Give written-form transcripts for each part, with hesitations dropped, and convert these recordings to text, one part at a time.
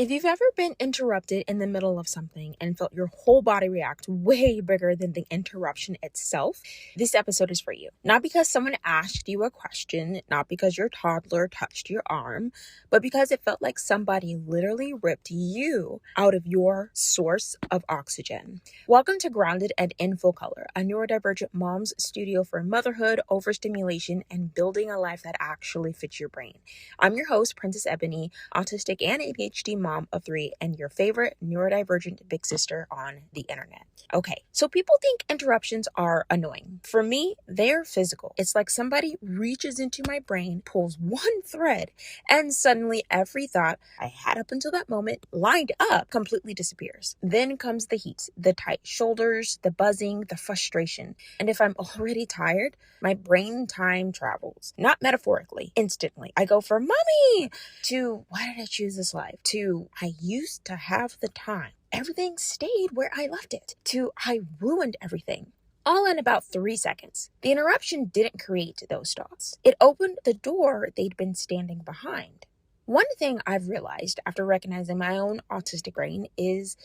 If you've ever been interrupted in the middle of something and felt your whole body react way bigger than the interruption itself, this episode is for you. Not because someone asked you a question, not because your toddler touched your arm, but because it felt like somebody literally ripped you out of your source of oxygen. Welcome to Grounded and in Full Color, a neurodivergent mom's studio for motherhood, overstimulation, and building a life that actually fits your brain. I'm your host, Princess Ebony, autistic and ADHD mom of 3, and your favorite neurodivergent big sister on the internet. Okay, so people think interruptions are annoying. For me, they're physical. It's like somebody reaches into my brain, pulls one thread, and suddenly every thought I had up until that moment lined up completely disappears. Then comes the heat, the tight shoulders, the buzzing, the frustration. And if I'm already tired, my brain time travels. Not metaphorically, instantly. I go from mommy to why did I choose this life? To I used to have the time. Everything stayed where I left it. To I ruined everything. All in about 3 seconds. The interruption didn't create those thoughts. It opened the door they'd been standing behind. One thing I've realized after recognizing my own autistic brain is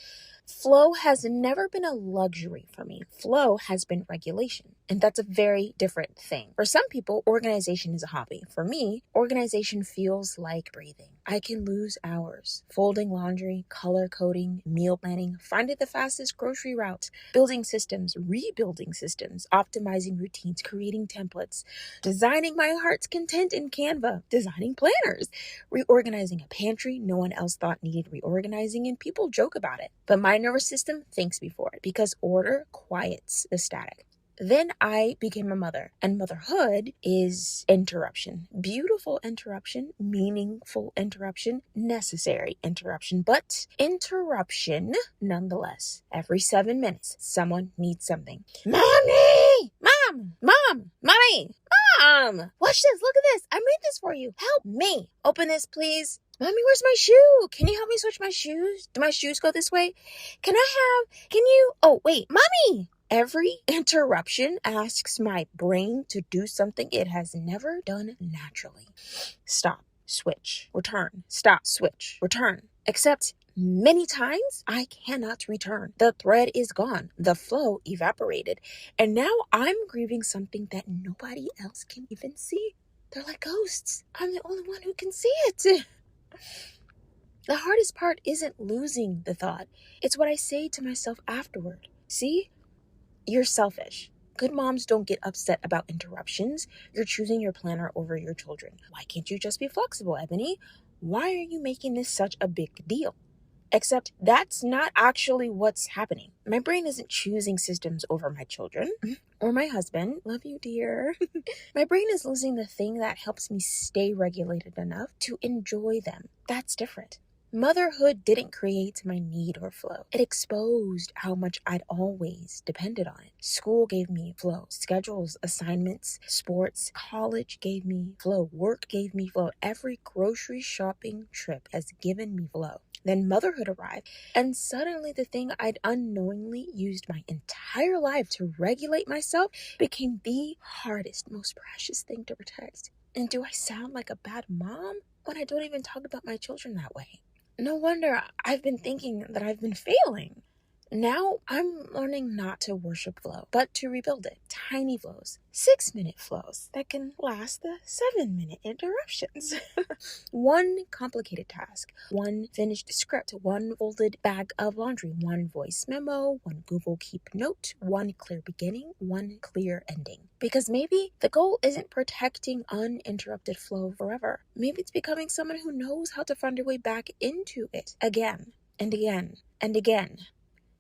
flow has never been a luxury for me. Flow has been regulation. And that's a very different thing. For some people, organization is a hobby. For me, organization feels like breathing. I can lose hours folding laundry, color coding, meal planning, finding the fastest grocery route, building systems, rebuilding systems, optimizing routines, creating templates, designing my heart's content in Canva, designing planners, reorganizing a pantry no one else thought needed reorganizing, and people joke about it. But my nervous system thinks before it because order quiets the static. Then I became a mother, and motherhood is interruption. Beautiful interruption, meaningful interruption, necessary interruption, but interruption nonetheless. Every 7 minutes, someone needs something. Mommy! Mom! Mommy! Mom! Watch this, look at this. I made this for you. Help me. Open this, please. Mommy, where's my shoe? Can you help me switch my shoes? Do my shoes go this way? Oh, wait, Mommy! Every interruption asks my brain to do something it has never done naturally. Stop, switch, return. Stop, switch, return. Except many times I cannot return. The thread is gone. The flow evaporated. And now I'm grieving something that nobody else can even see. They're like ghosts. I'm the only one who can see it. The hardest part isn't losing the thought. It's what I say to myself afterward. See? You're selfish. Good moms don't get upset about interruptions. You're choosing your planner over your children. Why can't you just be flexible, Ebony? Why are you making this such a big deal? Except that's not actually what's happening. My brain isn't choosing systems over my children or my husband. Love you, dear. My brain is losing the thing that helps me stay regulated enough to enjoy them. That's different. Motherhood didn't create my need or flow. It exposed how much I'd always depended on it. School gave me flow. Schedules, assignments, sports, college gave me flow. Work gave me flow. Every grocery shopping trip has given me flow. Then motherhood arrived, and suddenly the thing I'd unknowingly used my entire life to regulate myself became the hardest, most precious thing to protect. And do I sound like a bad mom when I don't even talk about my children that way? No wonder I've been thinking that I've been failing. Now I'm learning not to worship flow, but to rebuild it. Tiny flows, 6-minute flows that can last the 7-minute interruptions. One complicated task, one finished script, one folded bag of laundry, one voice memo, one Google Keep note, one clear beginning, one clear ending. Because maybe the goal isn't protecting uninterrupted flow forever. Maybe it's becoming someone who knows how to find their way back into it again and again and again.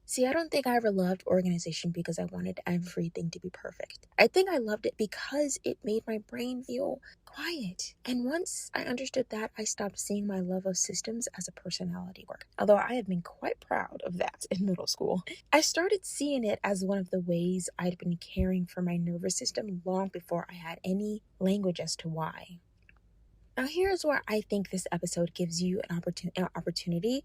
See, I don't think I ever loved organization because I wanted everything to be perfect. I think I loved it because it made my brain feel quiet. And once I understood that, I stopped seeing my love of systems as a personality quirk. Although I have been quite proud of that in middle school. I started seeing it as one of the ways I'd been caring for my nervous system long before I had any language as to why. Now here's where I think this episode gives you an opportunity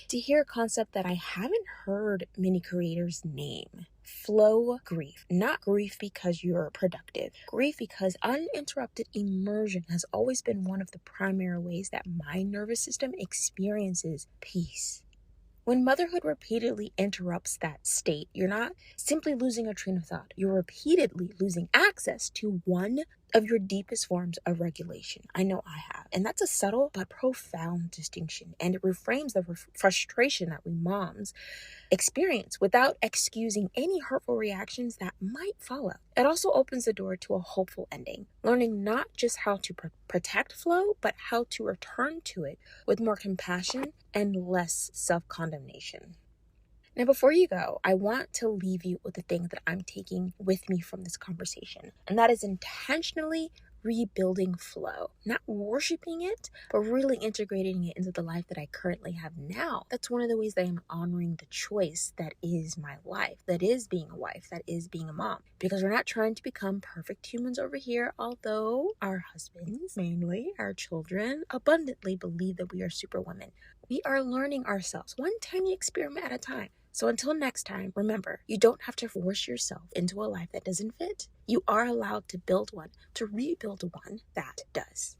to hear a concept that I haven't heard many creators name. Flow grief, not grief because you're productive. Grief because uninterrupted immersion has always been one of the primary ways that my nervous system experiences peace. When motherhood repeatedly interrupts that state, you're not simply losing a train of thought. You're repeatedly losing access to one of your deepest forms of regulation. I know I have. And that's a subtle but profound distinction. And it reframes the frustration that we moms experience without excusing any hurtful reactions that might follow. It also opens the door to a hopeful ending, learning not just how to protect flow, but how to return to it with more compassion and less self-condemnation. Now, before you go, I want to leave you with the thing that I'm taking with me from this conversation, and that is intentionally rebuilding flow, not worshiping it, but really integrating it into the life that I currently have now. That's one of the ways that I'm honoring the choice that is my life, that is being a wife, that is being a mom. Because we're not trying to become perfect humans over here, although our husbands, mainly our children, abundantly believe that we are super women. We are learning ourselves, one tiny experiment at a time. So until next time, remember, you don't have to force yourself into a life that doesn't fit. You are allowed to build one, to rebuild one that does.